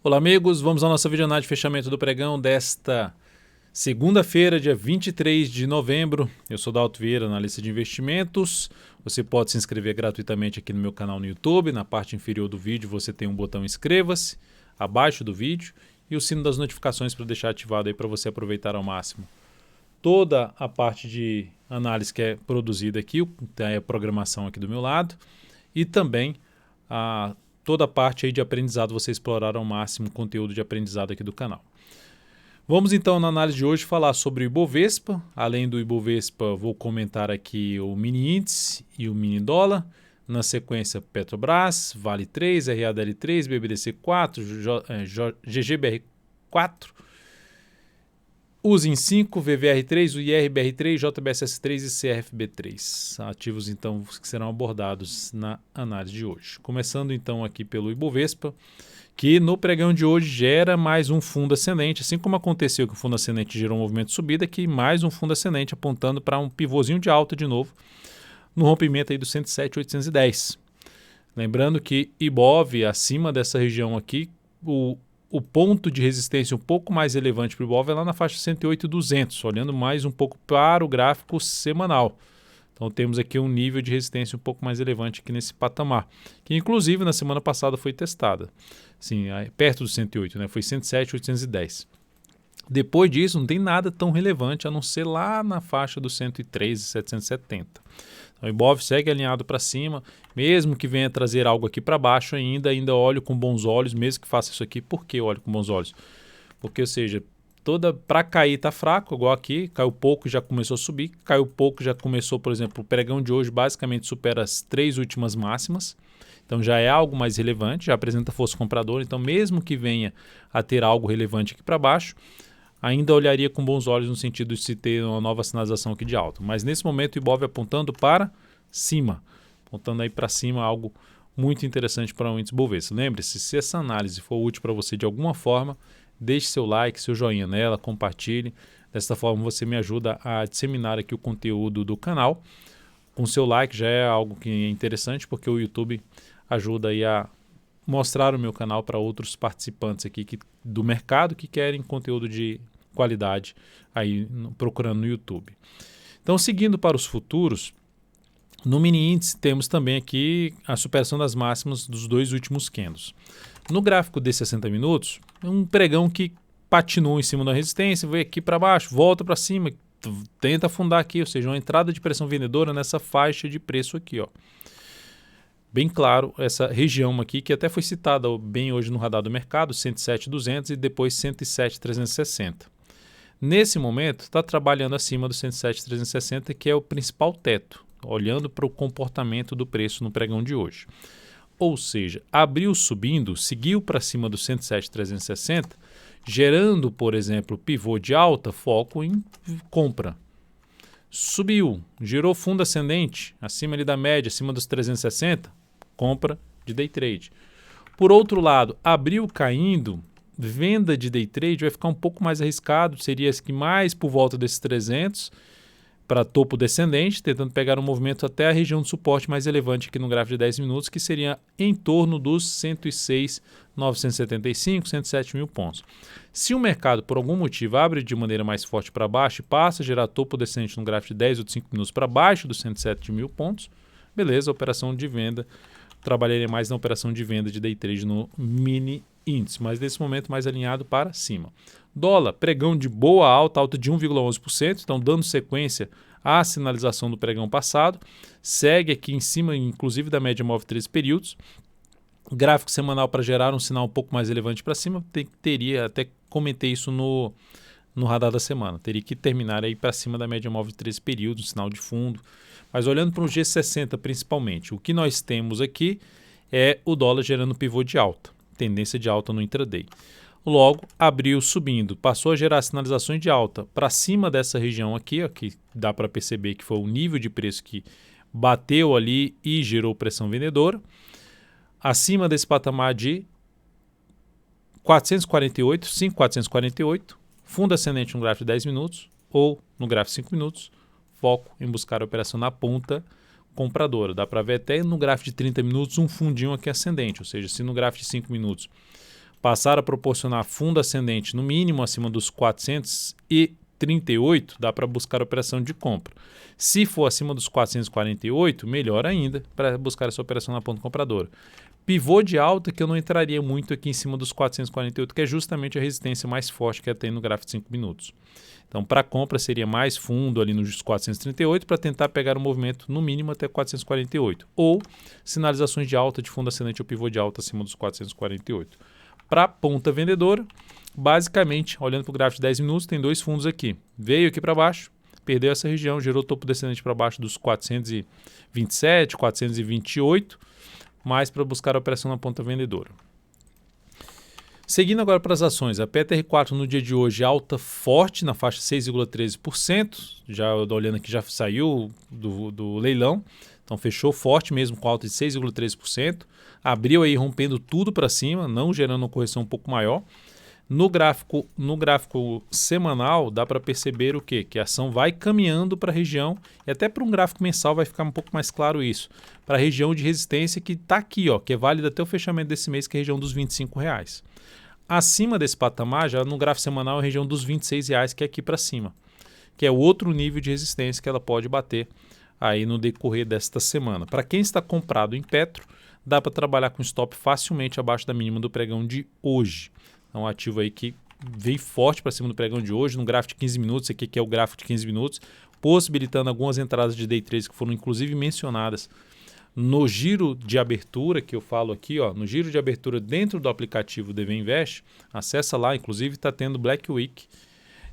Olá amigos, vamos à nossa videoanálise de fechamento do pregão desta segunda-feira, dia 23 de novembro. Eu sou Dalto Vieira, analista de investimentos. Você pode se inscrever gratuitamente aqui no meu canal no YouTube. Na parte inferior do vídeo você tem um botão inscreva-se, abaixo do vídeo, e o sino das notificações para deixar ativado aí para você aproveitar ao máximo toda a parte de análise que é produzida aqui, tem a programação aqui do meu lado, e também toda a parte aí de aprendizado, você explorar ao máximo o conteúdo de aprendizado aqui do canal. Vamos então na análise de hoje falar sobre o Ibovespa. Além do Ibovespa, vou comentar aqui o mini índice e o mini dólar. Na sequência, Petrobras, Vale 3, RADL 3, BBDC 4, GGBR 4, USIN 5, VVR 3, IRBR 3, JBSS 3 e CRFB 3. Ativos então que serão abordados na análise de hoje. Começando então aqui pelo Ibovespa, que no pregão de hoje gera mais um fundo ascendente, assim como aconteceu que o fundo ascendente gerou um movimento de subida, aqui mais um fundo ascendente apontando para um pivôzinho de alta de novo, no rompimento aí do 107.810. Lembrando que Ibov, acima dessa região aqui, o ponto de resistência um pouco mais relevante para o Ibov é lá na faixa 108.200, olhando mais um pouco para o gráfico semanal. Então temos aqui um nível de resistência um pouco mais relevante aqui nesse patamar, que inclusive na semana passada foi testada. Sim, perto do 108, né? Foi 107.810. Depois disso não tem nada tão relevante a não ser lá na faixa dos 103.770. Então, o Ibov segue alinhado para cima, mesmo que venha trazer algo aqui para baixo ainda olho com bons olhos, mesmo que faça isso aqui. Por que eu olho com bons olhos? Porque, ou seja, para cair está fraco, igual aqui, caiu pouco e já começou a subir, caiu pouco já começou, por exemplo, o pregão de hoje basicamente supera as 3 últimas máximas, então já é algo mais relevante, já apresenta força compradora, então mesmo que venha a ter algo relevante aqui para baixo, ainda olharia com bons olhos no sentido de se ter uma nova sinalização aqui de alta. Mas nesse momento o Ibov apontando para cima, apontando aí para cima, algo muito interessante para o índice Bovespa. Lembre-se, se essa análise for útil para você de alguma forma, deixe seu like, seu joinha nela, compartilhe. Dessa forma você me ajuda a disseminar aqui o conteúdo do canal. Com seu like já é algo que é interessante, porque o YouTube ajuda aí a mostrar o meu canal para outros participantes aqui do mercado que querem conteúdo de qualidade aí procurando no YouTube. Então, seguindo para os futuros, no mini índice temos também aqui a superação das máximas dos 2 últimos candles. No gráfico de 60 minutos, um pregão que patinou em cima da resistência, veio aqui para baixo, volta para cima, tenta afundar aqui, ou seja, uma entrada de pressão vendedora nessa faixa de preço aqui, ó. Bem claro, essa região aqui, que até foi citada bem hoje no radar do mercado, 107.200 e depois 107.360. Nesse momento, está trabalhando acima do 107.360, que é o principal teto, olhando para o comportamento do preço no pregão de hoje. Ou seja, abriu subindo, seguiu para cima do 107.360, gerando, por exemplo, pivô de alta, foco em compra. Subiu, girou fundo ascendente, acima ali da média, acima dos 360, compra de day trade. Por outro lado, abriu caindo, venda de day trade vai ficar um pouco mais arriscado, seria que mais por volta desses 300 para topo descendente, tentando pegar um movimento até a região de suporte mais relevante aqui no gráfico de 10 minutos, que seria em torno dos 106.975, 107 mil pontos. Se o mercado, por algum motivo, abre de maneira mais forte para baixo e passa a gerar topo descendente no gráfico de 10 ou de 5 minutos para baixo dos 107 mil pontos, beleza, operação de venda, trabalharia mais na operação de venda de day trade no mini índice, mas nesse momento mais alinhado para cima. Dólar, pregão de boa alta de 1,11%, então dando sequência à sinalização do pregão passado, segue aqui em cima, inclusive da média móvel 13 períodos, gráfico semanal para gerar um sinal um pouco mais relevante para cima, teria, até comentei isso no radar da semana, teria que terminar aí para cima da média móvel de 13 períodos, um sinal de fundo, mas olhando para o G60 principalmente, o que nós temos aqui é o dólar gerando pivô de alta, tendência de alta no intraday. Logo, abriu subindo, passou a gerar sinalizações de alta para cima dessa região aqui, ó, que dá para perceber que foi o nível de preço que bateu ali e gerou pressão vendedora. Acima desse patamar de 448, 5.448, fundo ascendente no gráfico de 10 minutos ou no gráfico de 5 minutos, foco em buscar a operação na ponta compradora. Dá para ver até no gráfico de 30 minutos um fundinho aqui ascendente, ou seja, se no gráfico de 5 minutos passar a proporcionar fundo ascendente no mínimo acima dos 438, dá para buscar a operação de compra. Se for acima dos 448, melhor ainda para buscar essa operação na ponta compradora. Pivô de alta que eu não entraria muito aqui em cima dos 448, que é justamente a resistência mais forte que tem no gráfico de 5 minutos. Então, para compra seria mais fundo ali nos 438 para tentar pegar o movimento no mínimo até 448. Ou sinalizações de alta de fundo ascendente ou pivô de alta acima dos 448. Para ponta vendedora, basicamente, olhando para o gráfico de 10 minutos, tem dois fundos aqui. Veio aqui para baixo, perdeu essa região, gerou topo descendente para baixo dos 427, 428, mais para buscar a operação na ponta vendedora. Seguindo agora para as ações, a PTR4 no dia de hoje alta forte na faixa 6,13%, já olhando aqui já saiu do leilão, então fechou forte mesmo com alta de 6,13%, abriu aí rompendo tudo para cima, não gerando uma correção um pouco maior. No gráfico semanal dá para perceber o quê? Que a ação vai caminhando para a região, e até para um gráfico mensal vai ficar um pouco mais claro isso, para a região de resistência que está aqui, ó, que é válida até o fechamento desse mês, que é a região dos R$ 25,00. Acima desse patamar, já no gráfico semanal, a região dos R$ 26,00, que é aqui para cima, que é outro nível de resistência que ela pode bater aí no decorrer desta semana. Para quem está comprado em Petro, dá para trabalhar com stop facilmente abaixo da mínima do pregão de hoje. É um ativo aí que veio forte para cima do pregão de hoje, no gráfico de 15 minutos, esse aqui que é o gráfico de 15 minutos, possibilitando algumas entradas de day trade que foram inclusive mencionadas no giro de abertura, que eu falo aqui, ó, no giro de abertura dentro do aplicativo DV Invest. Acessa lá, inclusive está tendo Black Week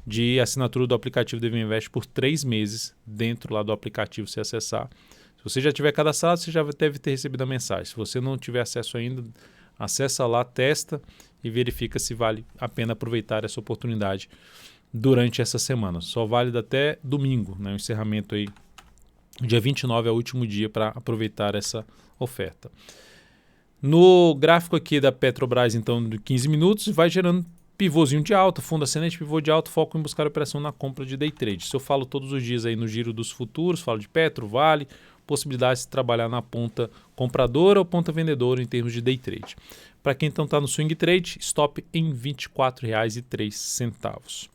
de assinatura do aplicativo DV Invest por 3 meses dentro lá do aplicativo, se acessar. Se você já tiver cadastrado, você já deve ter recebido a mensagem. Se você não tiver acesso ainda, acessa lá, testa e verifica se vale a pena aproveitar essa oportunidade durante essa semana. Só válida até domingo, né? O encerramento aí, dia 29 é o último dia para aproveitar essa oferta. No gráfico aqui da Petrobras, então, de 15 minutos, vai gerando pivôzinho de alta, fundo ascendente, pivô de alta, foco em buscar operação na compra de day trade. Isso eu falo todos os dias aí no giro dos futuros, falo de Petro, Vale, possibilidades de trabalhar na ponta compradora ou ponta vendedora em termos de day trade. Para quem então está no swing trade, stop em R$ 24,03.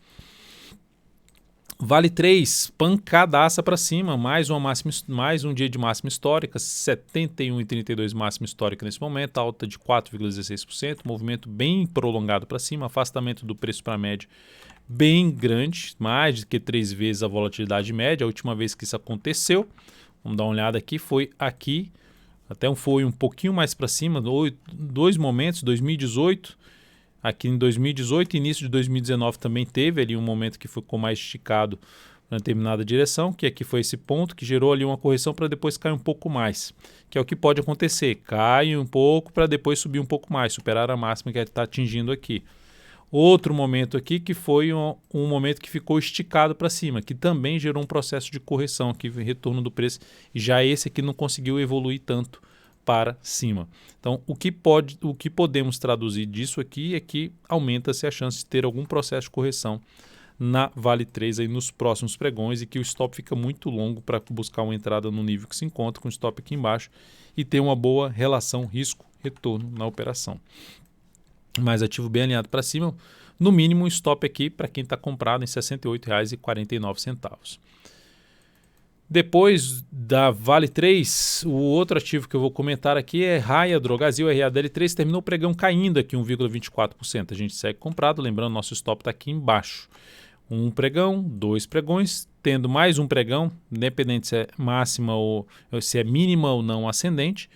Vale 3, pancadaça para cima, mais um dia de máxima histórica, 71,32 máxima histórica nesse momento, alta de 4,16%, movimento bem prolongado para cima, afastamento do preço para a média bem grande, mais do que 3 vezes a volatilidade média. A última vez que isso aconteceu, vamos dar uma olhada aqui, foi aqui, até foi um pouquinho mais para cima, dois momentos, 2018, aqui em 2018, início de 2019 também teve ali um momento que ficou mais esticado na determinada direção, que aqui foi esse ponto que gerou ali uma correção para depois cair um pouco mais, que é o que pode acontecer, cai um pouco para depois subir um pouco mais, superar a máxima que está atingindo aqui. Outro momento aqui que foi um momento que ficou esticado para cima, que também gerou um processo de correção, que retorno do preço, e já esse aqui não conseguiu evoluir tanto para cima. Então, o que podemos traduzir disso aqui é que aumenta-se a chance de ter algum processo de correção na Vale 3 aí nos próximos pregões, e que o stop fica muito longo para buscar uma entrada no nível que se encontra, com o stop aqui embaixo, e ter uma boa relação risco-retorno na operação. Mais ativo bem alinhado para cima, no mínimo um stop aqui para quem está comprado em R$ 68,49. Depois da Vale 3, o outro ativo que eu vou comentar aqui é Raia Drogasil, RADL3, terminou o pregão caindo aqui 1,24%. A gente segue comprado, lembrando, nosso stop está aqui embaixo. Um pregão, 2 pregões, tendo mais um pregão, independente se é máxima ou se é mínima ou não ascendente,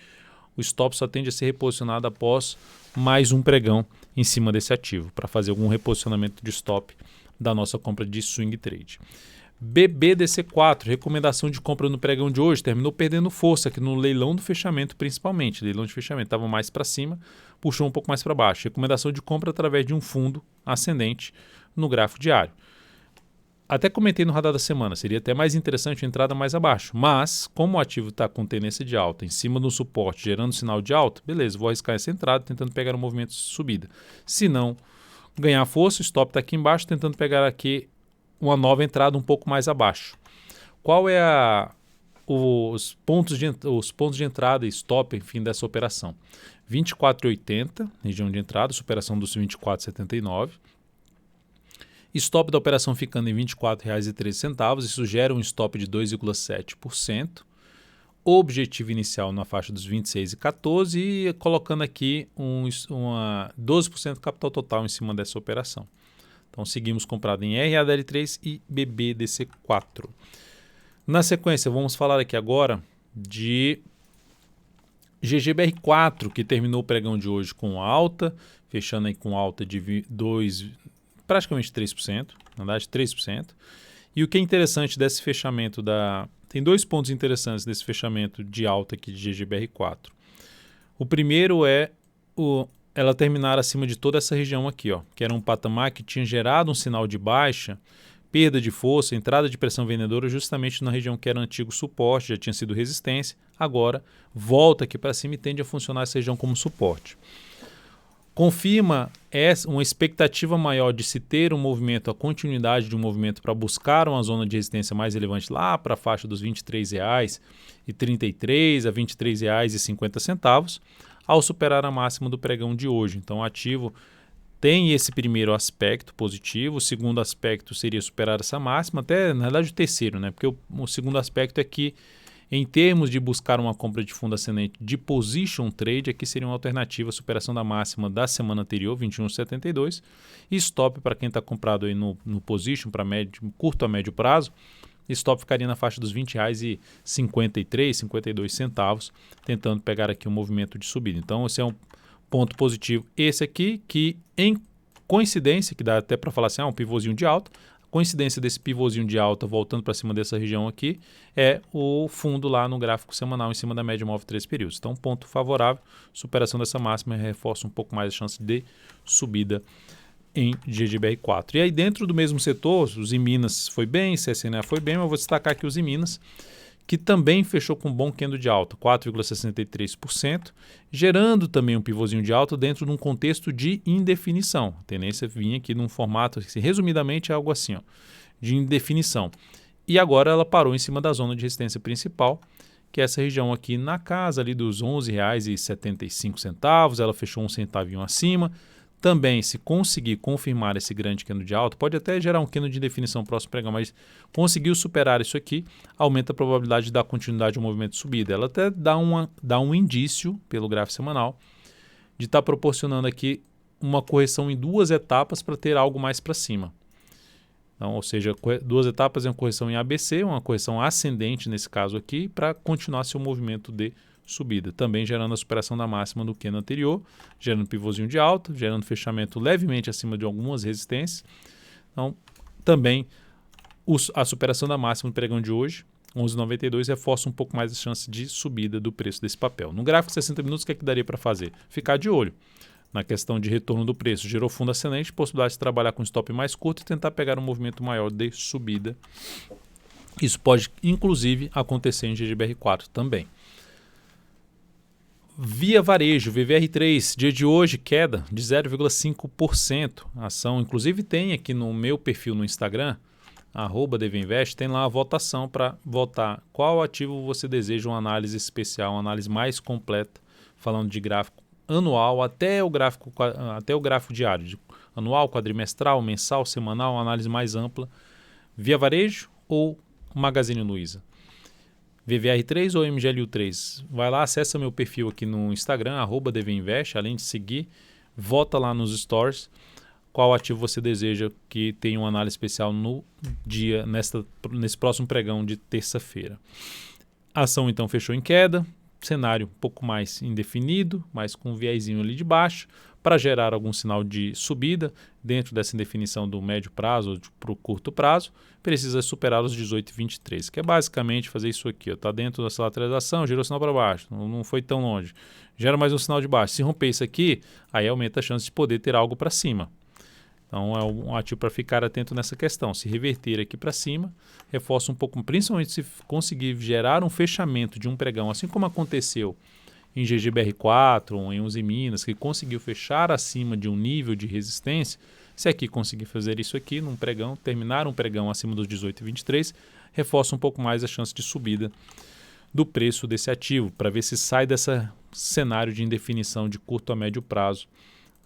o stop só tende a ser reposicionado após mais um pregão em cima desse ativo, para fazer algum reposicionamento de stop da nossa compra de swing trade. BBDC4, recomendação de compra no pregão de hoje, terminou perdendo força aqui no leilão do fechamento principalmente. Leilão de fechamento estava mais para cima, puxou um pouco mais para baixo. Recomendação de compra através de um fundo ascendente no gráfico diário. Até comentei no radar da semana, seria até mais interessante a entrada mais abaixo, mas como o ativo está com tendência de alta, em cima do suporte, gerando sinal de alta, beleza, vou arriscar essa entrada tentando pegar um movimento de subida. Se não ganhar força, o stop está aqui embaixo, tentando pegar aqui uma nova entrada um pouco mais abaixo. Qual é os pontos de entrada e stop, enfim, dessa operação? 24,80, região de entrada, superação dos 24,79. Stop da operação ficando em R$ 24,13, isso gera um stop de 2,7%. Objetivo inicial na faixa dos 26,14 e colocando aqui 12% capital total em cima dessa operação. Então seguimos comprado em RADL3 e BBDC4. Na sequência, vamos falar aqui agora de GGBR4, que terminou o pregão de hoje com alta, fechando aí com alta de praticamente 3%, na verdade 3%. E o que é interessante desse fechamento tem dois pontos interessantes desse fechamento de alta aqui de GGBR4. O primeiro é ela terminar acima de toda essa região aqui, ó, que era um patamar que tinha gerado um sinal de baixa, perda de força, entrada de pressão vendedora justamente na região que era antigo suporte, já tinha sido resistência, agora volta aqui para cima e tende a funcionar essa região como suporte. Confirma uma expectativa maior de se ter um movimento, a continuidade de um movimento para buscar uma zona de resistência mais relevante lá para a faixa dos R$ 23,33 a R$ 23,50, ao superar a máxima do pregão de hoje. Então o ativo tem esse primeiro aspecto positivo, o segundo aspecto seria superar essa máxima, até na verdade o terceiro, né? Porque o segundo aspecto é que em termos de buscar uma compra de fundo ascendente de position trade, aqui seria uma alternativa à superação da máxima da semana anterior, 21,72, e stop para quem está comprado aí no position para curto a médio prazo, stop ficaria na faixa dos R$ 20,53, 52 centavos, tentando pegar aqui um movimento de subida. Então esse é um ponto positivo. Esse aqui que em coincidência, que dá até para falar assim, um pivôzinho de alta, coincidência desse pivôzinho de alta voltando para cima dessa região aqui é o fundo lá no gráfico semanal em cima da média móvel 3 períodos. Então, ponto favorável, superação dessa máxima reforça um pouco mais a chance de subida em GGBR4. E aí dentro do mesmo setor, os Minas foi bem, CSNA foi bem, mas eu vou destacar aqui os Minas, que também fechou com um bom candle de alta, 4,63%, gerando também um pivôzinho de alta dentro de um contexto de indefinição. A tendência vinha aqui num formato, assim, resumidamente, é algo assim, ó, de indefinição. E agora ela parou em cima da zona de resistência principal, que é essa região aqui na casa ali dos R$ 11,75, ela fechou um centavinho acima. Também, se conseguir confirmar esse grande candle de alta, pode até gerar um candle de definição próximo pregão, mas conseguiu superar isso aqui, aumenta a probabilidade de dar continuidade ao movimento de subida. Ela até dá um indício, pelo gráfico semanal, de estar proporcionando aqui uma correção em duas etapas para ter algo mais para cima. Então, ou seja, duas etapas é uma correção em ABC, uma correção ascendente nesse caso aqui, para continuar seu movimento de subida, também gerando a superação da máxima do candle anterior, gerando pivôzinho de alta, gerando fechamento levemente acima de algumas resistências. Então, também a superação da máxima do pregão de hoje, 11,92, reforça um pouco mais a chance de subida do preço desse papel. No gráfico de 60 minutos, o que é que daria para fazer? Ficar de olho na questão de retorno do preço. Gerou fundo ascendente, possibilidade de trabalhar com stop mais curto e tentar pegar um movimento maior de subida. Isso pode, inclusive, acontecer em GGBR4 também. Via Varejo, VVR3, dia de hoje, queda de 0,5%. A ação, inclusive, tem aqui no meu perfil no Instagram, @dvinvest, tem lá a votação para votar qual ativo você deseja uma análise especial, uma análise mais completa, falando de gráfico anual até o gráfico diário, de anual, quadrimestral, mensal, semanal, uma análise mais ampla. Via Varejo ou Magazine Luiza? VVR3 ou MGLU3? Vai lá, acessa meu perfil aqui no Instagram, @dvinvest, além de seguir, vota lá nos stories qual ativo você deseja que tenha uma análise especial no dia, nesse próximo pregão de terça-feira. A ação então fechou em queda, cenário um pouco mais indefinido, mas com um viésinho ali de baixo, para gerar algum sinal de subida dentro dessa indefinição do médio prazo ou para o curto prazo, precisa superar os 18,23, que é basicamente fazer isso aqui. Está dentro dessa lateralização, gerou sinal para baixo, não foi tão longe. Gera mais um sinal de baixo. Se romper isso aqui, aí aumenta a chance de poder ter algo para cima. Então é um ativo para ficar atento nessa questão. Se reverter aqui para cima, reforça um pouco, principalmente se conseguir gerar um fechamento de um pregão, assim como aconteceu em GGBR4 ou em Uzi Minas, que conseguiu fechar acima de um nível de resistência. Se aqui conseguir fazer isso aqui num pregão, terminar um pregão acima dos 18,23, reforça um pouco mais a chance de subida do preço desse ativo, para ver se sai dessa cenário de indefinição de curto a médio prazo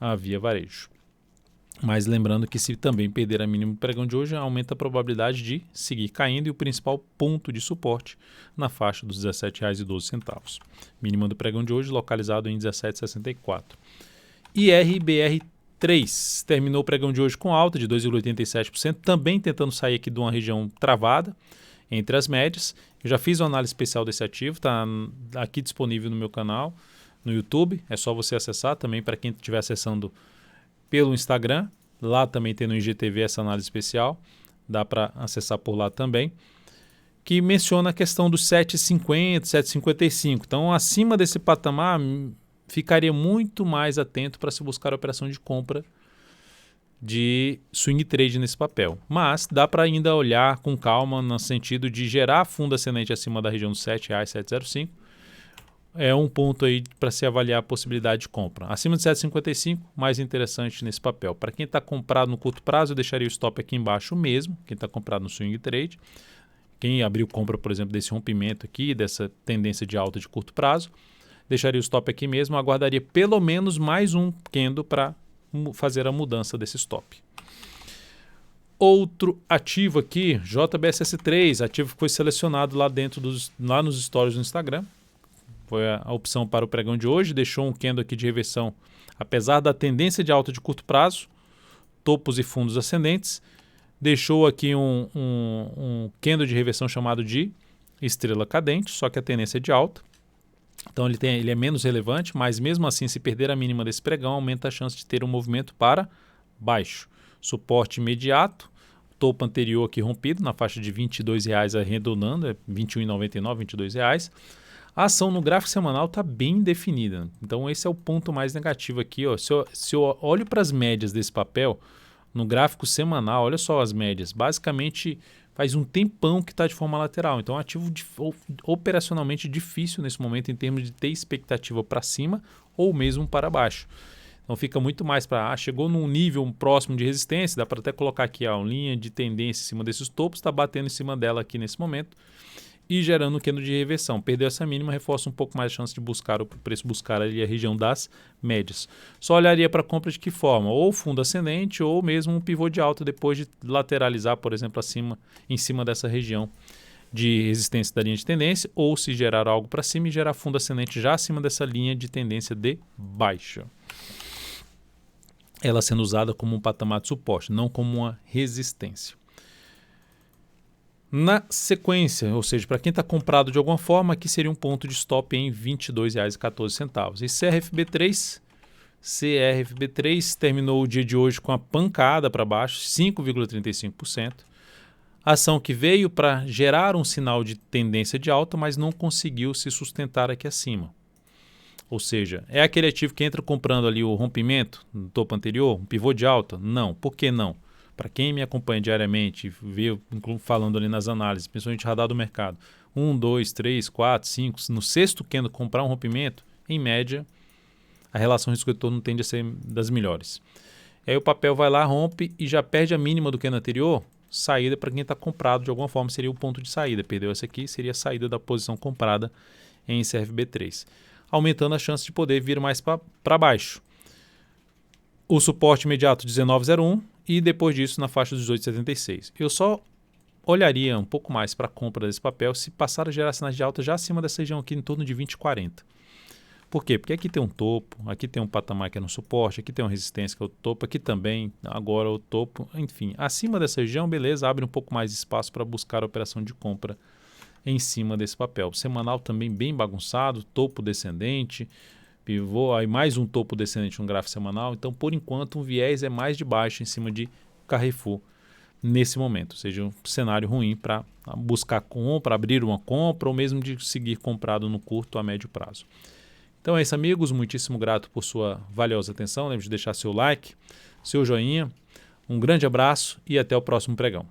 a Via Varejo. Mas lembrando que se também perder a mínima do pregão de hoje, aumenta a probabilidade de seguir caindo e o principal ponto de suporte na faixa dos R$ 17,12. Mínima do pregão de hoje localizado em 17,64. IRBR3 terminou o pregão de hoje com alta de 2,87%, também tentando sair aqui de uma região travada entre as médias. Eu já fiz uma análise especial desse ativo, está aqui disponível no meu canal, no YouTube. É só você acessar também para quem estiver acessando pelo Instagram. Lá também tem no IGTV essa análise especial, dá para acessar por lá também, que menciona a questão dos 7,50, 7,55. Então, acima desse patamar, ficaria muito mais atento para se buscar a operação de compra de swing trade nesse papel. Mas dá para ainda olhar com calma no sentido de gerar fundo ascendente acima da região dos R$ 7,705. É um ponto aí para se avaliar a possibilidade de compra. Acima de 7,55, mais interessante nesse papel. Para quem está comprado no curto prazo, eu deixaria o stop aqui embaixo mesmo, quem está comprado no swing trade. Quem abriu compra, por exemplo, desse rompimento aqui, dessa tendência de alta de curto prazo, deixaria o stop aqui mesmo, aguardaria pelo menos mais um candle para fazer a mudança desse stop. Outro ativo aqui, JBSS3, ativo que foi selecionado lá lá nos stories do Instagram. Foi a opção para o pregão de hoje, deixou um candle aqui de reversão, apesar da tendência de alta de curto prazo, topos e fundos ascendentes, deixou aqui um candle de reversão chamado de estrela cadente, só que a tendência é de alta. Então ele é menos relevante, mas mesmo assim, se perder a mínima desse pregão, aumenta a chance de ter um movimento para baixo. Suporte imediato, topo anterior aqui rompido, na faixa de R$ 22,00 arredondando, é R$ 21,99, R$ 22,00. A ação no gráfico semanal está bem definida. Então esse é o ponto mais negativo aqui. Ó. Se eu olho para as médias desse papel, no gráfico semanal, olha só as médias. Basicamente faz um tempão que está de forma lateral. Então é um ativo operacionalmente difícil nesse momento em termos de ter expectativa para cima ou mesmo para baixo. Então fica muito mais para... chegou num nível próximo de resistência, dá para até colocar aqui uma linha de tendência em cima desses topos, está batendo em cima dela aqui nesse momento. E gerando um candle de reversão. Perdeu essa mínima, reforça um pouco mais a chance de buscar o preço, buscar ali a região das médias. Só olharia para compra de que forma? Ou fundo ascendente ou mesmo um pivô de alta depois de lateralizar, por exemplo, em cima dessa região de resistência da linha de tendência, ou se gerar algo para cima e gerar fundo ascendente já acima dessa linha de tendência de baixa. Ela sendo usada como um patamar de suporte, não como uma resistência. Na sequência, ou seja, para quem está comprado de alguma forma, aqui seria um ponto de stop em R$ 22,14. E CRFB3 terminou o dia de hoje com a pancada para baixo, 5,35%. Ação que veio para gerar um sinal de tendência de alta, mas não conseguiu se sustentar aqui acima. Ou seja, é aquele ativo que entra comprando ali o rompimento no topo anterior, um pivô de alta? Não. Por que não? Para quem me acompanha diariamente, vê falando ali nas análises, principalmente radar do mercado, 1, 2, 3, 4, 5, no sexto candle comprar um rompimento, em média, a relação risco-retorno tende a ser das melhores. Aí o papel vai lá, rompe e já perde a mínima do candle anterior, saída para quem está comprado de alguma forma seria o ponto de saída. Perdeu essa aqui, seria a saída da posição comprada em CRFB3, aumentando a chance de poder vir mais para baixo. O suporte imediato 19,01 e depois disso na faixa dos 18,76. Eu só olharia um pouco mais para a compra desse papel se passar a gerar sinais de alta já acima dessa região aqui em torno de 20,40. Por quê? Porque aqui tem um topo, aqui tem um patamar que é no suporte, aqui tem uma resistência que é o topo, aqui também, agora o topo, enfim. Acima dessa região, beleza, abre um pouco mais de espaço para buscar a operação de compra em cima desse papel. O semanal também bem bagunçado, topo descendente, pivô, aí mais um topo descendente no gráfico semanal. Então, por enquanto, um viés é mais de baixo em cima de Carrefour nesse momento. Ou seja, um cenário ruim para buscar compra, abrir uma compra ou mesmo de seguir comprado no curto a médio prazo. Então é isso, amigos. Muitíssimo grato por sua valiosa atenção. Lembre de deixar seu like, seu joinha. Um grande abraço e até o próximo pregão.